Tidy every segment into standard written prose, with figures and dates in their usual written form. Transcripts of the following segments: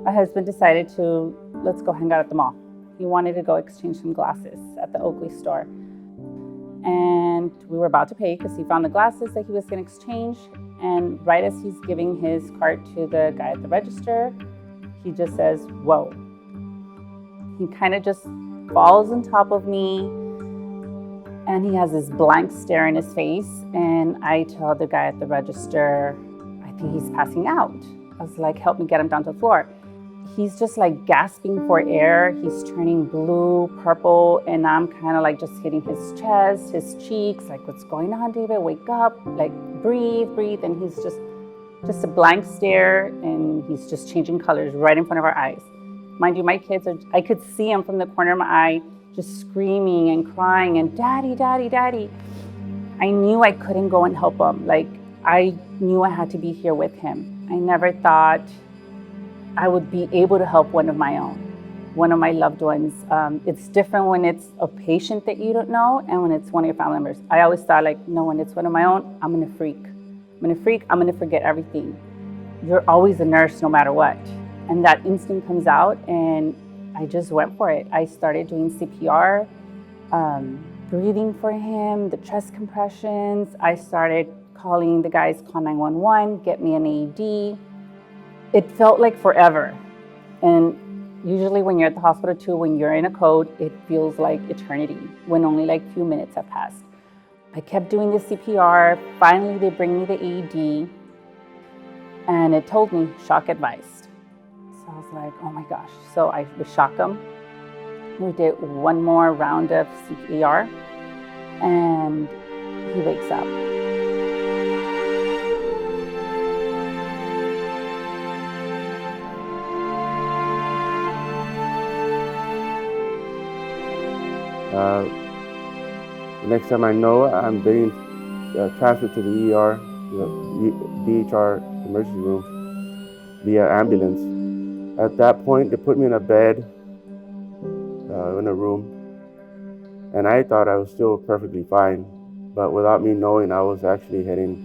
my husband decided let's go hang out at the mall. He wanted to go exchange some glasses at the Oakley store. And we were about to pay because he found the glasses that he was going to exchange. And right as he's giving his card to the guy at the register, he just says, "Whoa." He kind of just falls on top of me, and he has this blank stare in his face. And I tell the guy at the register, "I think he's passing out." I was like, "Help me get him down to the floor." He's just like gasping for air. He's turning blue, purple, and I'm kind of like just hitting his chest, his cheeks, like, "What's going on, David? Wake up, like breathe." And he's just a blank stare, and he's just changing colors right in front of our eyes. Mind you, my kids I could see them from the corner of my eye, just screaming and crying and "Daddy, Daddy, Daddy." I knew I couldn't go and help him. Like, I knew I had to be here with him. I never thought I would be able to help one of my own, one of my loved ones. It's different when it's a patient that you don't know and when it's one of your family members. I always thought, like, no, when it's one of my own, I'm gonna freak. I'm gonna forget everything. You're always a nurse no matter what. And that instinct comes out, and I just went for it. I started doing CPR, breathing for him, the chest compressions. I started calling the guys, "Call 911, get me an AED." It felt like forever. And usually when you're at the hospital too, when you're in a code, it feels like eternity when only like a few minutes have passed. I kept doing the CPR. Finally, they bring me the AED, and it told me shock advised. So I was like, oh my gosh. So we shocked him. We did one more round of CPR, and he wakes up. The next time I know, I'm being transferred to the ER, the DHR emergency room, via ambulance. At that point, they put me in a bed, in a room, and I thought I was still perfectly fine, but without me knowing, I was actually heading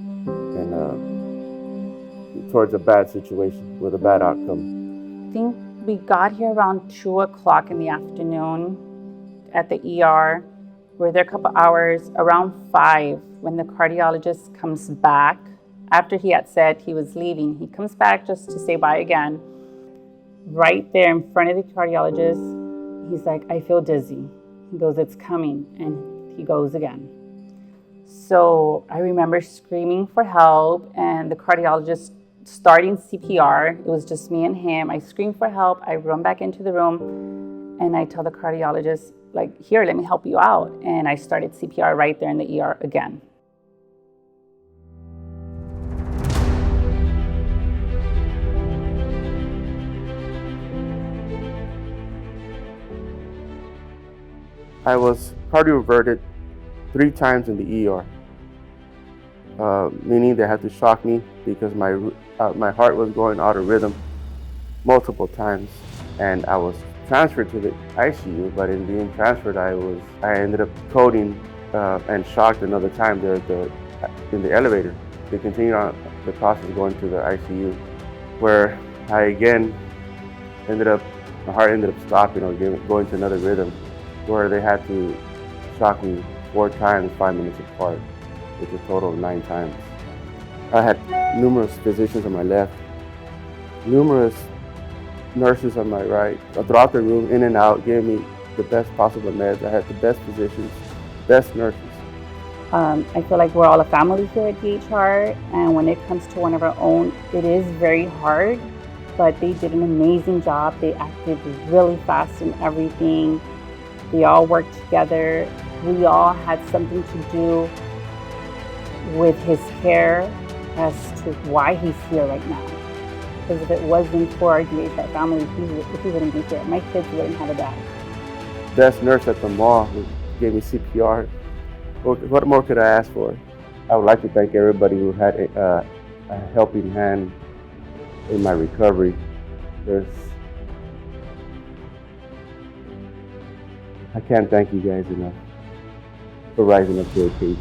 towards a bad situation with a bad outcome. I think we got here around 2 o'clock in the afternoon at the ER. We were there a couple hours. Around 5, when the cardiologist comes back, after he had said he was leaving, he comes back just to say bye again. Right there in front of the cardiologist, he's like, "I feel dizzy." He goes, "It's coming," and he goes again. So I remember screaming for help, and the cardiologist starting CPR. It was just me and him. I screamed for help. I run back into the room, and I tell the cardiologist, like, "Here, let me help you out." And I started CPR right there in the ER again. I was cardioverted 3 times in the ER, meaning they had to shock me because my heart was going out of rhythm multiple times, and I was transferred to the ICU. But in being transferred, I ended up coding and shocked another time there in the elevator. They continued on the process going to the ICU, where I again my heart ended up stopping or going to another rhythm, where they had to shock me 4 times, 5 minutes apart, which is a total of 9 times. I had numerous physicians on my left, numerous nurses on my right, throughout the room, in and out, giving me the best possible meds. I had the best physicians, best nurses. I feel like we're all a family here at DHR, and when it comes to one of our own, it is very hard, but they did an amazing job. They acted really fast in everything. They all worked together. We all had something to do with his care as to why he's here right now. Because if it wasn't for our DHR family, he wouldn't be here. My kids wouldn't have a dad. Best nurse at the mall who gave me CPR. What more could I ask for? I would like to thank everybody who had a helping hand in my recovery. I can't thank you guys enough for rising up to the occasion.